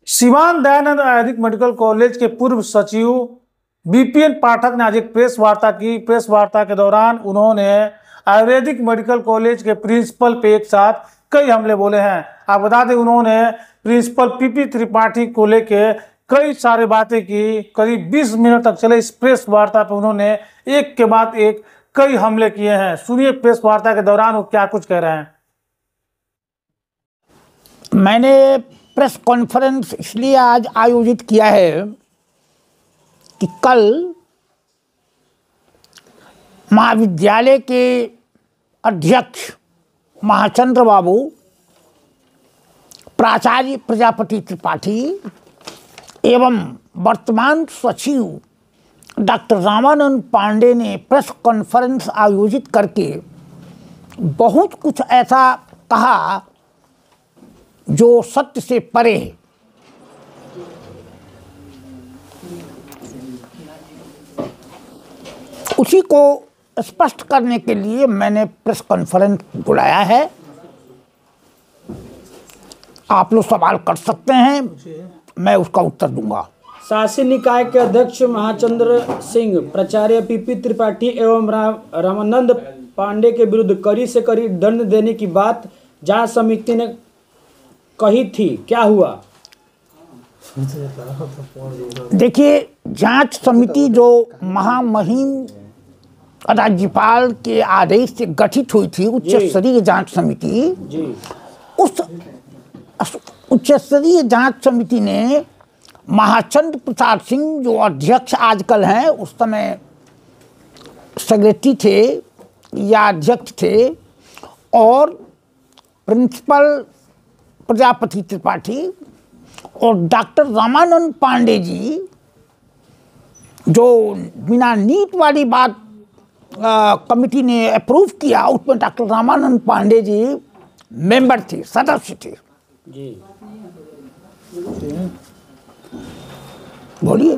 Siwan Dayanand Ayurvedic medical college के पूर्व सचिव बीपीएन पाठक ने आज एक प्रेस वार्ता की। प्रेस वार्ता के दौरान उन्होंने आयुर्वेदिक मेडिकल कॉलेज के प्रिंसिपल पे एक साथ कई हमले बोले हैं। आप बता दें, उन्होंने प्रिंसिपल पीपी त्रिपाठी को लेके कई सारी बातें की। करीब 20 मिनट तक चले इस प्रेस वार्ता पे उन्होंने एक के बाद एक कई हमले किए हैं। सुनिए प्रेस वार्ता के दौरान वो क्या कुछ कह रहे हैं। मैंने प्रेस कॉन्फ्रेंस इसलिए आज आयोजित किया है कि कल महाविद्यालय के अध्यक्ष महाचंद्र बाबू, प्राचार्य प्रजापति त्रिपाठी एवं वर्तमान सचिव डॉक्टर रामानंद पांडे ने प्रेस कॉन्फ्रेंस आयोजित करके बहुत कुछ ऐसा कहा जो सत्य से परे है। उसी को स्पष्ट करने के लिए मैंने प्रेस कॉन्फ्रेंस बुलाया है। आप लोग सवाल कर सकते हैं, मैं उसका उत्तर दूंगा। शासी निकाय के अध्यक्ष महाचंद्र सिंह, प्राचार्य पीपी त्रिपाठी एवं रामानंद पांडे के विरुद्ध कड़ी से कड़ी दंड देने की बात जांच समिति ने कही थी, क्या हुआ? देखिए, जांच समिति जो महामहिम राज्यपाल के आदेश से गठित हुई थी, उच्च स्तरीय जांच समिति, उस उच्च स्तरीय जांच समिति ने महाचंद्र प्रसाद सिंह जो अध्यक्ष आजकल हैं, उस समय सेक्रेटरी थे या अध्यक्ष थे, और प्रिंसिपल प्रजापति त्रिपाठी और डॉक्टर रामानंद पांडे जी, जो बिना नीट वाली बात कमिटी ने अप्रूव किया, उसमें डॉक्टर रामानंद पांडे जी मेंबर थे, सदस्य थे। जी बोलिए।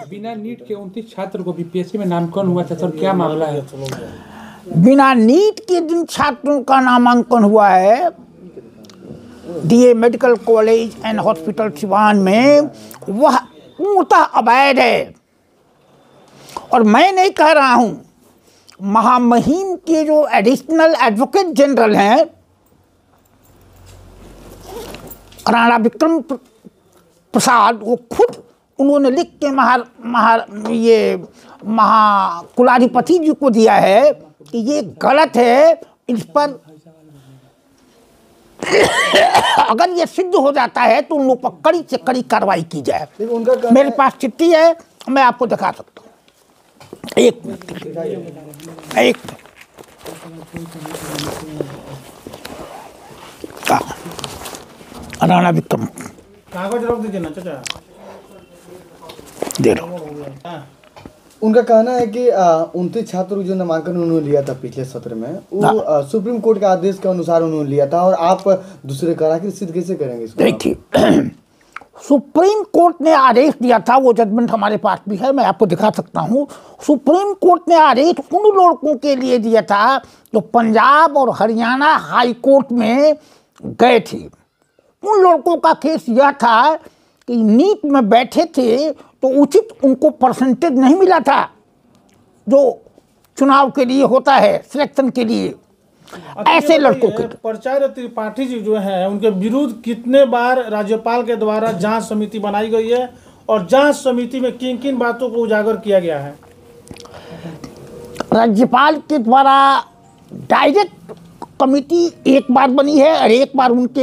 बिना नीट के 29 छात्र को बीपीएससी में नामांकन हुआ था सर, क्या मामला है? बिना नीट के जिन छात्रों का नामांकन हुआ है DA medical college and hospital Siwan में, वह पूर्णतः अवैध है। और मैं नहीं कह रहा हूं, महामहिम के जो एडिशनल एडवोकेट जनरल हैं राणा विक्रम प्रसाद, वो खुद उन्होंने लिख के महाकुलाधिपति जी को दिया है कि ये गलत है, इस पर अगर ये सिद्ध हो जाता है तो उन लोग पर कड़ी से कड़ी कार्रवाई की जाए। मेरे पास चिट्ठी है, मैं आपको दिखा सकता हूँ। एक मिनट। राणा विक्रम कागज रख दीजिए ना चाचा, दे रहा हूँ। उनका कहना है कि 29 छात्रों जो नामांकन उन्होंने लिया था पिछले सत्र में, वो सुप्रीम कोर्ट के आदेश के अनुसार उन्होंने लिया था, और आप दूसरे करा के सिद्ध कैसे करेंगे इसको? देखिए, सुप्रीम कोर्ट ने आदेश दिया था, वो जजमेंट हमारे पास भी है, मैं आपको दिखा सकता हूँ। सुप्रीम कोर्ट ने आदेश उन लड़कों के लिए दिया था जो पंजाब और हरियाणा हाई कोर्ट में गए थे। उन लड़कों का केस यह था कि नीट में बैठे थे तो उचित उनको परसेंटेज नहीं मिला था जो चुनाव के लिए होता है, सिलेक्शन के लिए। ऐसे लड़कों के प्राचार्य त्रिपाठी जी जो हैं, उनके विरुद्ध कितने बार राज्यपाल के द्वारा जांच समिति बनाई गई है, और जांच समिति में किन किन बातों को उजागर किया गया है? राज्यपाल के द्वारा डायरेक्ट कमिटी एक बार बनी है, और एक बार उनके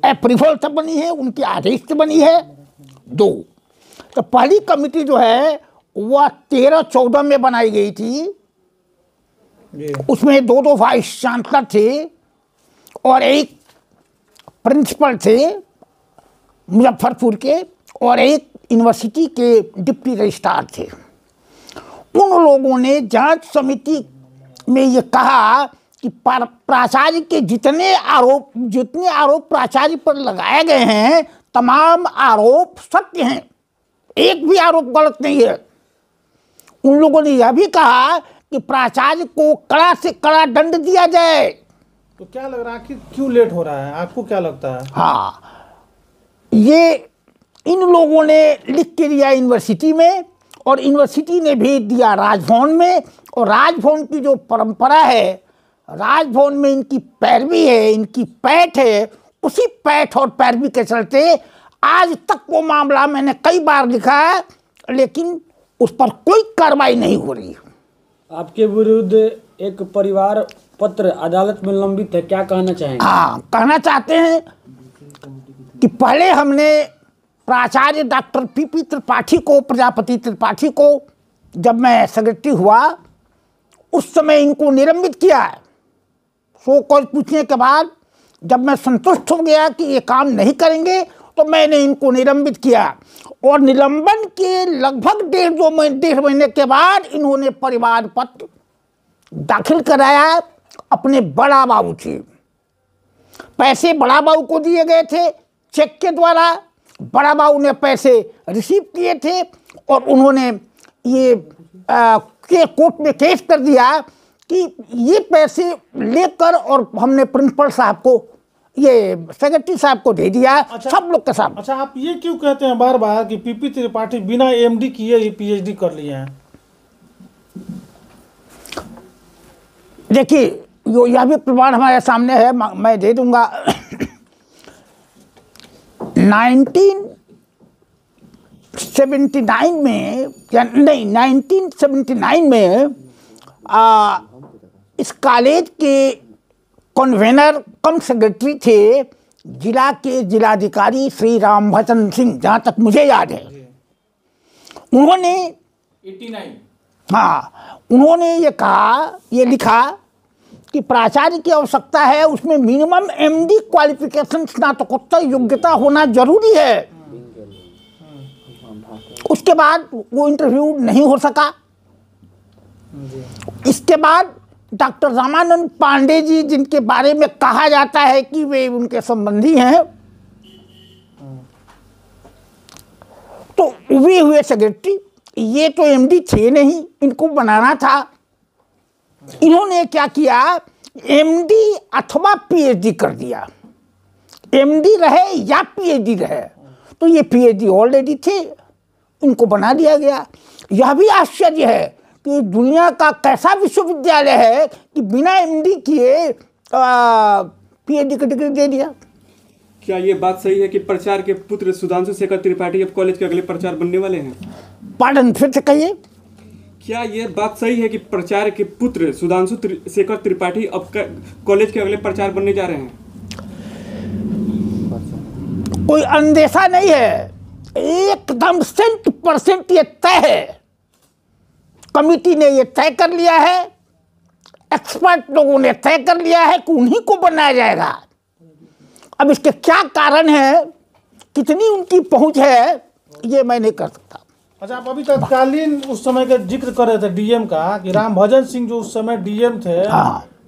अप्रूवल से बनी है, उनके आदेश से बनी है, 2। तो पहली कमिटी जो है वह 13-14 में बनाई गई थी। उसमें 2 वाइस चांसलर थे और एक प्रिंसिपल थे मुजफ्फरपुर के, और एक यूनिवर्सिटी के डिप्टी रजिस्ट्रार थे। उन लोगों ने जांच समिति में ये कहा कि प्राचार्य के जितने आरोप प्राचार्य पर लगाए गए हैं, तमाम आरोप सत्य हैं, एक भी आरोप गलत नहीं है। उन लोगों ने यह भी कहा कि प्राचार्य को कड़ा से कड़ा दंड दिया जाए। तो क्या लग रहा है कि क्यों लेट हो रहा है, आपको क्या लगता है? हाँ, ये इन लोगों ने लिख के दिया यूनिवर्सिटी में, और यूनिवर्सिटी ने भेज दिया राजभवन में, और राजभवन की जो परंपरा है, राजभवन में इनकी पैरवी है, इनकी पैठ है, उसी पैठ और पैरवी के चलते आज तक वो मामला मैंने कई बार लिखा है, लेकिन उस पर कोई कार्रवाई नहीं हो रही। आपके विरुद्ध एक परिवार पत्र अदालत में लंबित है, क्या कहना चाहेंगे? हाँ, कहना चाहते हैं कि पहले हमने प्राचार्य डॉक्टर पीपी त्रिपाठी को, प्रजापति त्रिपाठी को, जब मैं सेक्रेटरी हुआ उस समय इनको निलंबित किया है। सो कॉज पूछने के बाद जब मैं संतुष्ट हो गया कि ये काम नहीं करेंगे तो मैंने इनको निलंबित किया, और निलंबन के लगभग डेढ़ महीने के बाद इन्होंने परिवार पत्र दाखिल कराया अपने बड़ा बाबू से। पैसे बड़ा बाबू को दिए गए थे चेक के द्वारा, बड़ा बाबू ने पैसे रिसीव किए थे, और उन्होंने ये के कोर्ट में केस कर दिया कि ये पैसे लेकर, और हमने प्रिंसिपल साहब को, ये सेक्रेटरी साहब को दे दिया। अच्छा, सब लोग के सामने। अच्छा, आप ये क्यों कहते हैं बार बार कि पीपी त्रिपाठी बिना एमडी किए ही पीएचडी कर लिए हैं? देखिए, यह भी प्रमाण हमारे सामने है, मैं दे दूंगा। 1979 में, या नहीं 1979 में इस कॉलेज के कन्वेनर कम सेक्रेटरी थे जिला के जिलाधिकारी श्री रामभजन सिंह, जहाँ तक मुझे याद है। उन्होंने 89 हाँ, उन्होंने ये कहा, ये लिखा कि प्राचार्य की आवश्यकता है, उसमें मिनिमम एमडी क्वालिफिकेशन, स्नातकोत्तर योग्यता होना जरूरी है। उसके बाद वो इंटरव्यू नहीं हो सका। इसके बाद डॉक्टर रामानंद पांडे जी, जिनके बारे में कहा जाता है कि वे उनके संबंधी हैं, तो वे हुए सेक्रेटरी। ये तो एमडी थे नहीं, इनको बनाना था। इन्होंने क्या किया, एमडी अथवा पीएचडी कर दिया। एमडी रहे या पीएचडी रहे, तो ये पीएचडी ऑलरेडी थे, इनको बना दिया गया। यह भी आश्चर्य है कि दुनिया का कैसा विश्वविद्यालय है कि बिना एमडी किए पीएचडी की डिग्री दे दिया। क्या ये बात सही है कि प्रचार के पुत्र सुधांशु शेखर त्रिपाठी अब कॉलेज के अगले प्रचार बनने वाले हैं? पार्डन, फिर से कहिए। क्या ये बात सही है कि प्रचार के पुत्र सुधांशु शेखर त्रिपाठी अब कॉलेज के अगले प्रचार बनने जा रहे हैं? कोई अंदेशा नहीं है, एकदम 100% ये तय है। कमिटी ने ये तय कर लिया है, एक्सपर्ट लोगों ने तय कर लिया है कि उन्हीं को बनाया जाएगा। अब इसके क्या कारण है, कितनी उनकी पहुंच है, ये मैं नहीं कर सकता। अच्छा, आप अभी तत्कालीन उस समय का जिक्र कर रहे थे डीएम का, कि रामभजन सिंह जो उस समय डीएम थे,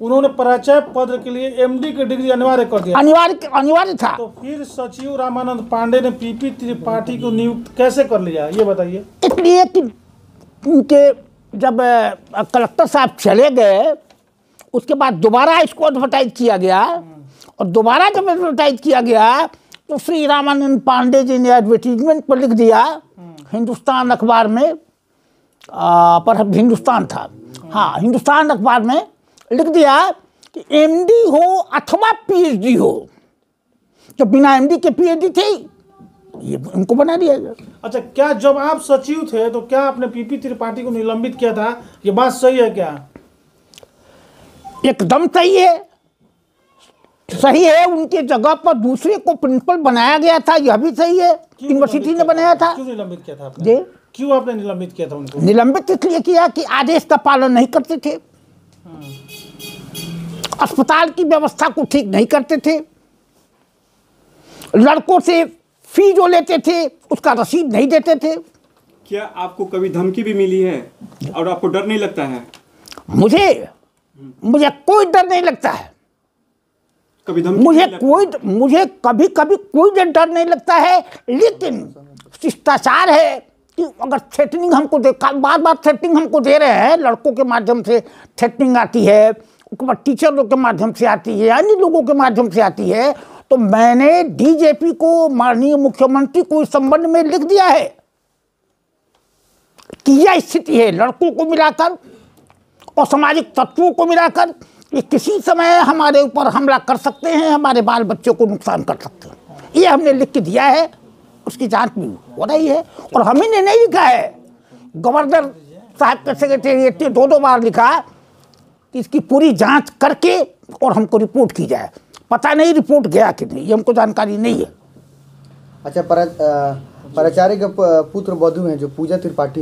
उन्होंने प्राचार्य पद के लिए एमडी की डिग्री अनिवार्य कर दिया। अनिवार्य था। तो फिर सचिव रामानंद पांडे ने पीपी त्रिपाठी को नियुक्त कैसे कर लिया, ये बताइए। इसलिए कि उनके जब कलेक्टर साहब चले गए, उसके बाद दोबारा इसको एडवर्टाइज किया गया, और दोबारा जब एडवर्टाइज किया गया तो श्री रामानंद पांडे जी ने एडवर्टीजमेंट पर लिख दिया हिंदुस्तान अखबार में, पर हिंदुस्तान था, हाँ, हिंदुस्तान अखबार में लिख दिया कि एमडी हो अथवा पीएचडी हो। तो बिना एमडी के पीएचडी थे, ये उनको बना दिया गया। अच्छा, क्या जब आप सचिव थे तो क्या आपने पीपी त्रिपाठी को निलंबित किया था, ये बात सही है क्या? एकदम सही है, सही है। उनके जगह पर दूसरे को प्रिंसिपल बनाया गया था, यह भी सही है। यूनिवर्सिटी ने बनाया था। क्यों निलंबित किया था आपने? जी, क्यों आपने निलंबित किया था उनको? निलंबित इसलिए किया कि आदेश का पालन नहीं करते थे, अस्पताल की व्यवस्था को ठीक नहीं करते थे, लड़कों से फी जो लेते थे उसका रसीद नहीं देते थे। क्या आपको कभी धमकी भी मिली है और आपको डर नहीं लगता है? मुझे कोई डर नहीं लगता है। कभी धमकी मुझे कभी कभी कोई डर नहीं लगता है, लेकिन शिष्टाचार है कि अगर थ्रेटनिंग हमको बार बार थ्रेटनिंग हमको दे रहे हैं, लड़कों के माध्यम से थ्रेटनिंग आती है, उसके बाद टीचर लोग के माध्यम से आती है, अन्य लोगों के माध्यम से आती है, तो मैंने डीजीपी को, माननीय मुख्यमंत्री को इस संबंध में लिख दिया है कि यह स्थिति है लड़कों को मिलाकर और सामाजिक तत्वों को मिलाकर कि किसी समय हमारे ऊपर हमला कर सकते हैं, हमारे बाल बच्चों को नुकसान कर सकते हैं। ये हमने लिख के दिया है, उसकी जांच भी हो रही है। और हम ही ने नहीं लिखा है, गवर्नर साहब के सेक्रेटेरिएट ने 2 बार लिखा कि इसकी पूरी जांच करके और हमको रिपोर्ट की जाए। पता नहीं रिपोर्ट गया कि नहीं, ये हमको जानकारी नहीं है। अच्छा, प्राचार्य के पुत्र वधू हैं जो पूजा त्रिपाठी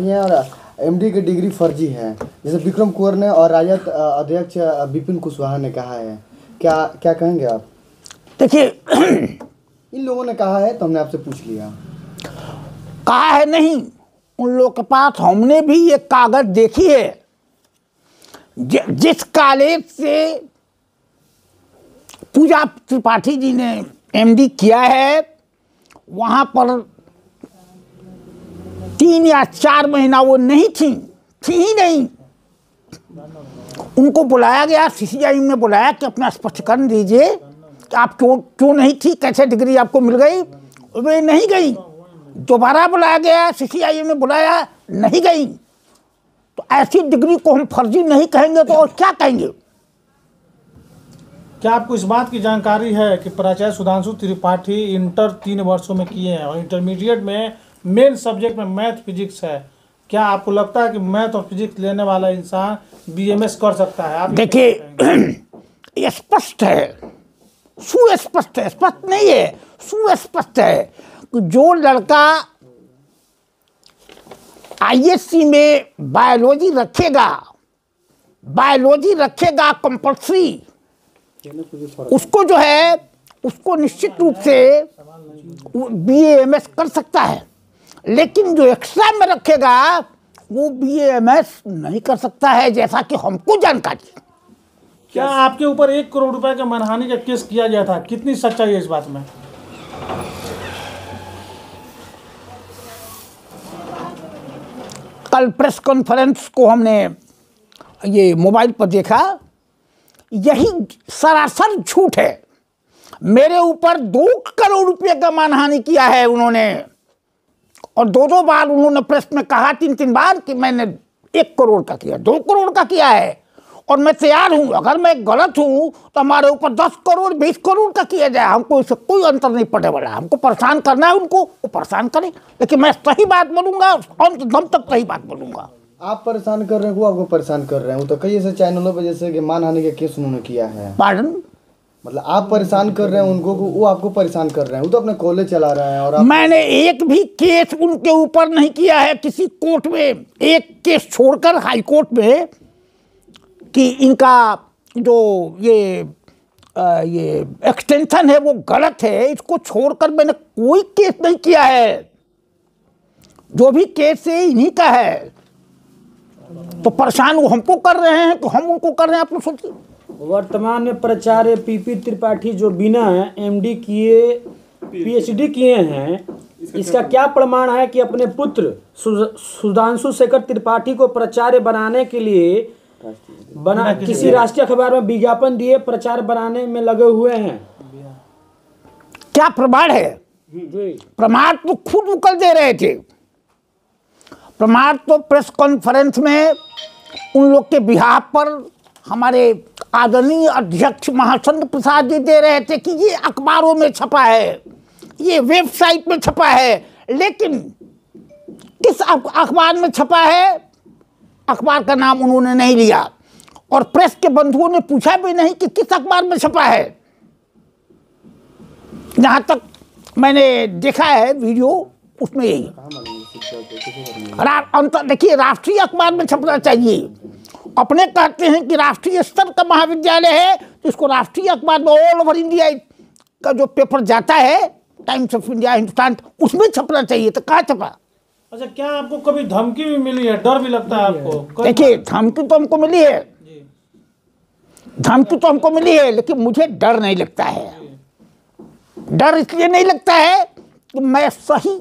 हैं और एमडी की डिग्री फर्जी है, जैसे विक्रम कुंवर ने और राजद अध्यक्ष विपिन कुशवाहा ने कहा है। क्या कहेंगे आप? देखिए इन लोगों ने कहा है तो हमने आपसे पूछ लिया। कहा है नहीं, उन लोगों के पास हमने भी ये कागज देखी है। जिस कॉलेज से पूजा त्रिपाठी जी ने एमडी किया है, वहां पर 3 या 4 महीना वो नहीं थी ही नहीं। उनको बुलाया गया, सीसीआई ने बुलाया कि अपना स्पष्टीकरण दीजिए कि आप क्यों नहीं थी, कैसे डिग्री आपको मिल गई। वे नहीं गई। दोबारा बुलाया गया, सीसीआई ने बुलाया, नहीं गई। तो ऐसी डिग्री को हम फर्जी नहीं कहेंगे तो और क्या कहेंगे? क्या आपको इस बात की जानकारी है कि प्राचार्य सुधांशु त्रिपाठी इंटर 3 वर्षों में किए हैं और इंटरमीडिएट में मेन सब्जेक्ट में मैथ फिजिक्स है? क्या आपको लगता है कि मैथ और फिजिक्स लेने वाला इंसान बीएमएस कर सकता है? आप देखिए, स्पष्ट है, सुस्पष्ट है, स्पष्ट नहीं है, सुस्पष्ट है कि जो लड़का आईएससी में बायोलॉजी रखेगा कंपल्सरी, उसको जो है उसको निश्चित रूप से बीएएमएस कर सकता है। लेकिन जो एक्स्ट्रा में रखेगा वो बीएएमएस नहीं कर सकता है, जैसा कि हमको जानकारी। क्या आपके ऊपर 1 करोड़ रुपए का मानहानि का केस किया गया था? कितनी सच्चाई है इस बात में? कल प्रेस कॉन्फ्रेंस को हमने ये मोबाइल पर देखा, यही सरासर झूठ है। मेरे ऊपर 2 करोड़ रुपए का मानहानि किया है उन्होंने, और 2 बार उन्होंने प्रेस में कहा, 3 बार कि मैंने 1 करोड़ का किया, 2 करोड़ का किया है। और मैं तैयार हूं, अगर मैं गलत हूं तो हमारे ऊपर 10 करोड़ 20 करोड़ का किया जाए, हमको इससे कोई अंतर नहीं पड़ने वाला। हमको परेशान करना है उनको, वो परेशान करें, लेकिन मैं सही बात बोलूंगा, अंत दम तक सही बात बोलूंगा। आप परेशान कर रहे हैं, वो आपको परेशान कर रहे हैं। वो तो कई ऐसे चैनलों पे जैसे कि मानहानि का केस उन्होंने किया है। पार्डन? मतलब आप परेशान कर रहे हैं उनको, वो आपको परेशान कर रहे हैं। वो तो अपने कॉलेज चला रहे हैं और मैंने एक भी केस उनके ऊपर नहीं किया है किसी कोर्ट में, एक केस छोड़कर हाई कोर्ट में, कि इनका जो ये एक्सटेंशन है वो गलत है, इसको छोड़कर मैंने कोई केस नहीं किया है। जो भी केस है इन्हीं का है। तो परेशान वो हमको कर रहे हैं तो हम उनको कर रहे हैं, आप लोग सोचिए। वर्तमान में प्राचार्य पीपी त्रिपाठी जो बिना एमडी किए पीएचडी किए हैं, इसका क्या प्रमाण है कि अपने पुत्र सुधांशु शेखर त्रिपाठी को प्राचार्य बनाने के लिए किसी राष्ट्रीय अखबार में विज्ञापन दिए प्राचार्य बनाने में लगे हुए हैं? क्या प्रमाण है? प्रमाण तो खुद उकल दे रहे थे। प्रमाण तो प्रेस कॉन्फ्रेंस में उन लोग के बिहाफ पर हमारे आदरणीय अध्यक्ष महाचंद्र प्रसाद जी दे रहे थे कि ये अखबारों में छपा है, ये वेबसाइट में छपा है। लेकिन किस अखबार में छपा है, अखबार का नाम उन्होंने नहीं लिया, और प्रेस के बंधुओं ने पूछा भी नहीं कि किस अखबार में छपा है। जहां तक मैंने देखा है वीडियो, उसमें यही अंतर। देखिए, राष्ट्रीय अखबार में छपना चाहिए। अपने कहते हैं कि राष्ट्रीय स्तर का महाविद्यालय है, तो इसको राष्ट्रीय अखबार में ऑल ओवर इंडिया का जो पेपर जाता है, टाइम्स ऑफ इंडिया, हिंदुस्तान, उसमें छपना चाहिए। तो कहाँ छपा? अच्छा, क्या आपको कभी धमकी भी मिली है, डर भी लगता है आपको? देखिए, धमकी तो हमको मिली है, धमकी तो हमको मिली है, लेकिन मुझे डर नहीं लगता है। डर इसलिए नहीं लगता है कि मैं सही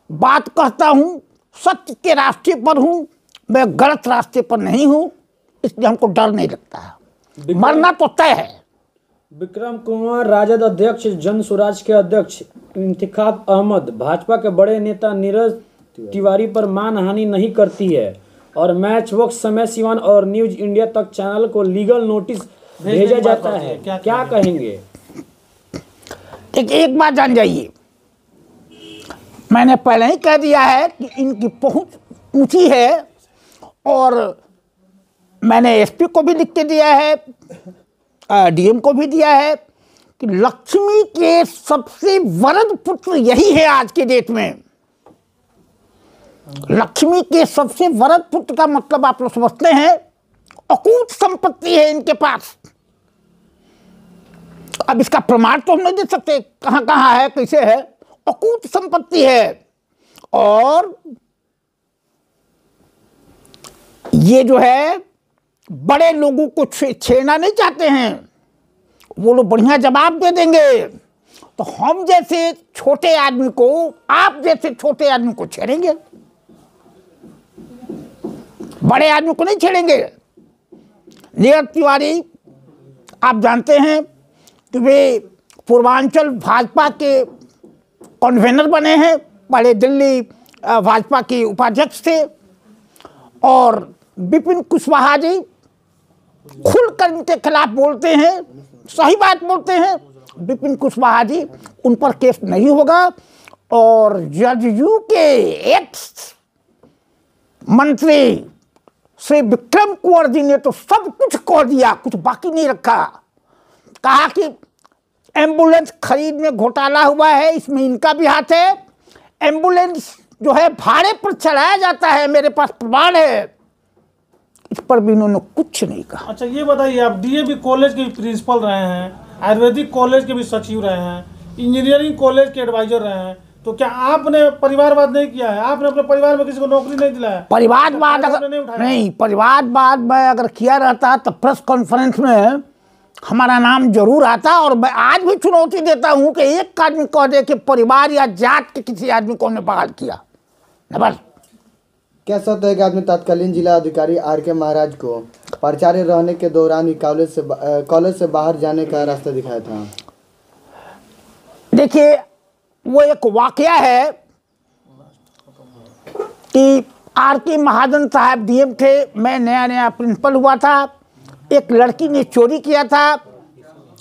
बात कहता हूं, सत्य के रास्ते पर हूं, मैं गलत रास्ते पर नहीं हूं, इसलिए हमको डर नहीं लगता है। मरना तो तय है। विक्रम कुमार राजद अध्यक्ष जन स्वराज के अध्यक्ष इंतिखाब अहमद भाजपा के बड़े नेता नीरज तिवारी पर मानहानि नहीं करती है और मैच वक्त समय सीवन और न्यूज इंडिया तक चैनल को लीगल नोटिस भेजा जाता है, क्या कहेंगे? एक बात जान जाइए, मैंने पहले ही कह दिया है कि इनकी पहुंच ऊंची है और मैंने एसपी को भी लिख के दिया है, डीएम को भी दिया है कि लक्ष्मी के सबसे वरद पुत्र यही है आज के डेट में। लक्ष्मी के सबसे वरद पुत्र का मतलब आप लोग समझते हैं, अकूत संपत्ति है इनके पास। अब इसका प्रमाण तो हम नहीं दे सकते कहां कहां है, कैसे है, अकूत संपत्ति है। और ये जो है बड़े लोगों को छेड़ना नहीं चाहते हैं, वो लोग बढ़िया जवाब दे देंगे, तो हम जैसे छोटे आदमी को, आप जैसे छोटे आदमी को छेड़ेंगे, बड़े आदमी को नहीं छेड़ेंगे। नीरज तिवारी आप जानते हैं कि वे पूर्वांचल भाजपा के कन्वेनर बने हैं, पहले दिल्ली भाजपा के उपाध्यक्ष थे। और विपिन कुशवाहा जी खुलकर इनके खिलाफ बोलते हैं, सही बात बोलते हैं। विपिन कुशवाहा जी, उन पर केस नहीं होगा। और जदयू के एक्स मंत्री श्री विक्रम कुंवर जी ने तो सब कुछ कह दिया, कुछ बाकी नहीं रखा। कहा कि एम्बुलेंस खरीद में घोटाला हुआ है, इसमें इनका भी हाथ है। एम्बुलेंस जो है भाड़े पर चलाया जाता है, मेरे पास प्रमाण है। इस पर भी इन्होंने कुछ नहीं कहा। अच्छा ये बताइए, आप डीएवी कॉलेज के भी प्रिंसिपल रहे हैं, आयुर्वेदिक कॉलेज के भी सचिव रहे हैं, इंजीनियरिंग कॉलेज के एडवाइजर रहे हैं, तो क्या आपने परिवारवाद नहीं किया है? आपने अपने परिवार में किसी को नौकरी नहीं दिलाया? परिवारवाद अगर नहीं, परिवारवाद में अगर किया रहता तो प्रेस कॉन्फ्रेंस में हमारा नाम जरूर आता। और मैं आज भी चुनौती देता हूं कि एक आदमी कह दे कि परिवार या जात के किसी आदमी को हमने बहाल किया। बस क्या सत्य है कि आपने तत्कालीन जिला अधिकारी आर.के. महाराज को प्राचार्य रहने के दौरान ही कॉलेज से बाहर जाने का रास्ता दिखाया था? देखिए, वो एक वाकया है कि आर.के. महाजन साहब डीएम थे, मैं नया नया प्रिंसिपल हुआ था। एक लड़की ने चोरी किया था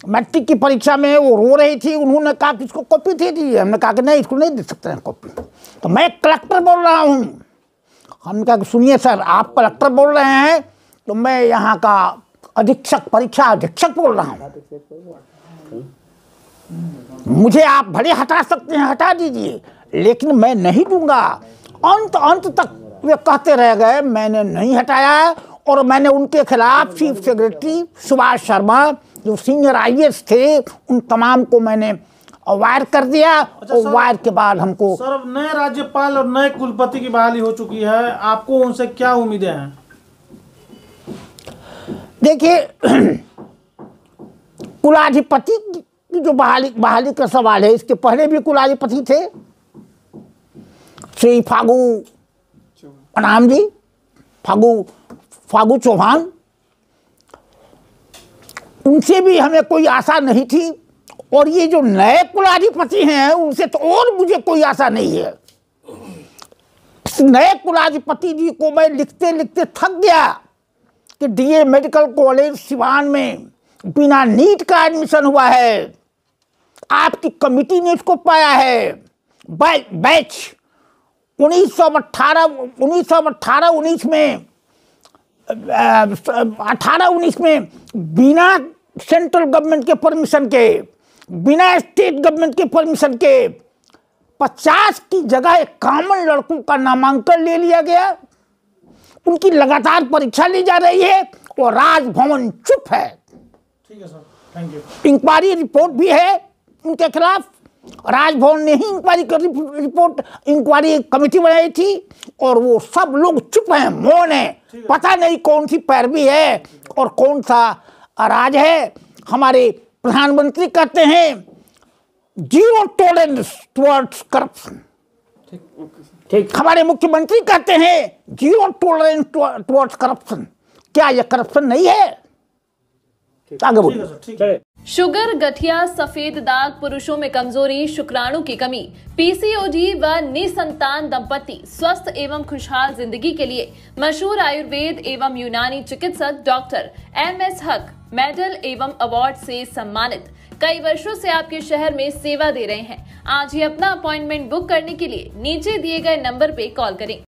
मैट्रिक की परीक्षा में, वो रो रही थी। उन्होंने कहा कि इसको कॉपी दे दीजिए। हमने कहा कि नहीं, इसको नहीं दे सकते हैं कॉपी। तो मैं कलेक्टर बोल रहा हूँ। हमने कहा कि सुनिए सर, आप कलेक्टर बोल रहे हैं तो मैं यहाँ का अधीक्षक, परीक्षा अधीक्षक बोल रहा हूँ, मुझे आप भले हटा सकते हैं, हटा दीजिए, लेकिन मैं नहीं दूंगा। अंत तक वे कहते रह गए, मैंने नहीं हटाया। और मैंने उनके खिलाफ चीफ सेक्रेटरी सुभाष शर्मा जो सीनियर आईएएस थे, उन तमाम को मैंने वायर कर दिया। और वायर के बाद हमको सर, नए राज्यपाल और नए कुलपति की बहाली हो चुकी है, आपको उनसे क्या उम्मीदें हैं? देखिए, कुलाधिपति की जो बहाली का सवाल है, इसके पहले भी कुलाधिपति थे श्री फागू अनाम जी, फागू चौहान। उनसे भी हमें कोई आशा नहीं थी। और ये जो नए कुलाधिपति हैं, उनसे तो और मुझे कोई आशा नहीं है। नए कुलाधिपति जी को मैं लिखते लिखते थक गया कि डीए मेडिकल कॉलेज सिवान में बिना नीट का एडमिशन हुआ है। आपकी कमिटी ने इसको पाया है। बैच 1918-19 में 18-19 में बिना सेंट्रल गवर्नमेंट के परमिशन के, बिना स्टेट गवर्नमेंट के परमिशन के 50 की जगह 51 लड़कों का नामांकन ले लिया गया। उनकी लगातार परीक्षा ली जा रही है और राजभवन चुप है। ठीक है sir, thank you. Inquiry report भी है उनके खिलाफ। राजभवन ने ही इंक्वायरी कमेटी बनाई थी और वो सब लोग चुप हैं, मौन है। पता नहीं कौन सी पैरवी है और कौन सा राज है। हमारे प्रधानमंत्री कहते हैं जीरो टॉलरेंस टुवर्ड्स करप्शन। ठीक, हमारे मुख्यमंत्री कहते हैं जीरो टॉलरेंस टुवर्ड्स करप्शन। क्या यह करप्शन नहीं है? आगे बोलिए। ठीक है। शुगर, गठिया, सफेद दाग, पुरुषों में कमजोरी, शुक्राणु की कमी, पीसीओडी व निसंतान दंपति स्वस्थ एवं खुशहाल जिंदगी के लिए मशहूर आयुर्वेद एवं यूनानी चिकित्सक डॉक्टर MS हक मेडल एवं अवार्ड से सम्मानित कई वर्षों से आपके शहर में सेवा दे रहे हैं। आज ही अपना अपॉइंटमेंट बुक करने के लिए नीचे दिए गए नंबर पे कॉल करें।